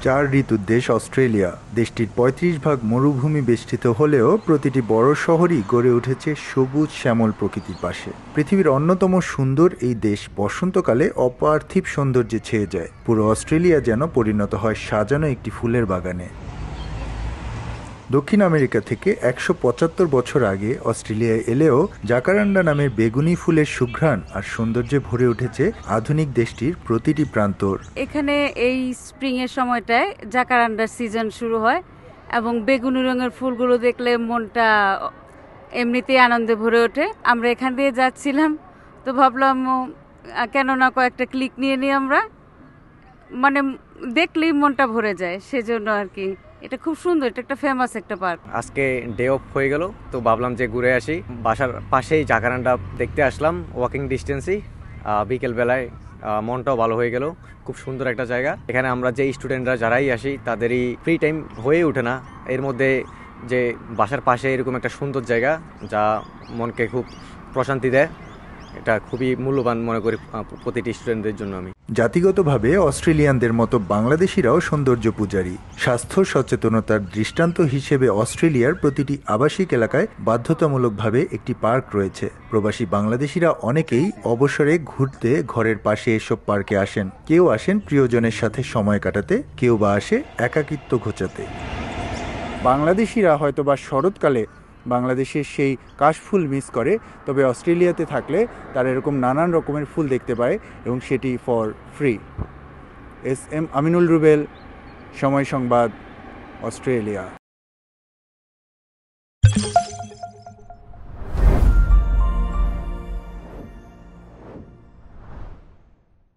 চার ঋতুর দেশ অস্ট্রেলিয়া। দেশটির ৩৫ ভাগ মরুভূমি বেষ্টিত হলেও প্রতিটি বড় শহরই গড়ে উঠেছে সবুজ শ্যামল প্রকৃতির পাশে। পৃথিবীর অন্যতম সুন্দর এই দেশ বসন্তকালে অপার্থিব সৌন্দর্যে ছেয়ে যায়। পুরো অস্ট্রেলিয়া যেন পরিণত হয় সাজানো একটি ফুলের বাগানে। দক্ষিণ আমেরিকা থেকে ১৭৫ বছর আগে অস্ট্রেলিয়ায় এলেও জাকারান্ডা নামের বেগুনি ফুলের সুঘ্রাণ আর সৌন্দর্যে ভরে উঠেছে আধুনিক দেশটির প্রতিটি প্রান্তর। এখানে এই স্প্রিং এর সময়টায় জাকারান্ডার সিজন শুরু হয় এবং বেগুনি রঙের ফুলগুলো দেখলে মনটা এমনিতেই আনন্দে ভরে ওঠে। আমরা এখান দিয়ে যাচ্ছিলাম তো ভাবলাম কেন না কয়েকটা ক্লিক নিয়ে নিই আমরা, মানে দেখলেই মনটা ভরে যায়, সেজন্য আর কি। এটা খুব সুন্দর, এটা একটা ফেমাস একটা পার্ক। আজকে ডে অফ হয়ে গেল তো ভাবলাম যে ঘুরে আসি। বাসার পাশেই জাকারান্ডা দেখতে আসলাম, ওয়াকিং ডিস্টেন্সই। বিকেল বেলায় মনটাও ভালো হয়ে গেল। খুব সুন্দর একটা জায়গা। এখানে আমরা যে স্টুডেন্টরা যারাই আসি তাদেরই ফ্রি টাইম হয়ে ওঠে না এর মধ্যে যে বাসার পাশে এরকম একটা সুন্দর জায়গা যা মনকে খুব প্রশান্তি দেয়। এটা খুবই মূল্যবান মনে করি প্রতিটি স্টুডেন্টদের জন্য। আমি জাতিগতভাবে অস্ট্রেলিয়ানদের মতো বাংলাদেশিরাও সৌন্দর্য পূজারী। স্বাস্থ্য সচেতনতার দৃষ্টান্ত হিসেবে অস্ট্রেলিয়ার প্রতিটি আবাসিক এলাকায় বাধ্যতামূলকভাবে একটি পার্ক রয়েছে। প্রবাসী বাংলাদেশিরা অনেকেই অবসরে ঘুরতে ঘরের পাশে এসব পার্কে আসেন। কেউ আসেন প্রিয়জনের সাথে সময় কাটাতে, কেউ বা আসে একাকিত্ব ঘোচাতে। বাংলাদেশিরা হয়তোবা শরৎকালে বাংলাদেশের সেই কাশফুল মিস করে, তবে অস্ট্রেলিয়াতে থাকলে তারা এরকম নানান রকমের ফুল দেখতে পায় এবং সেটি for free. S M Aminul Rubel, Somoy Sangbad, Australia.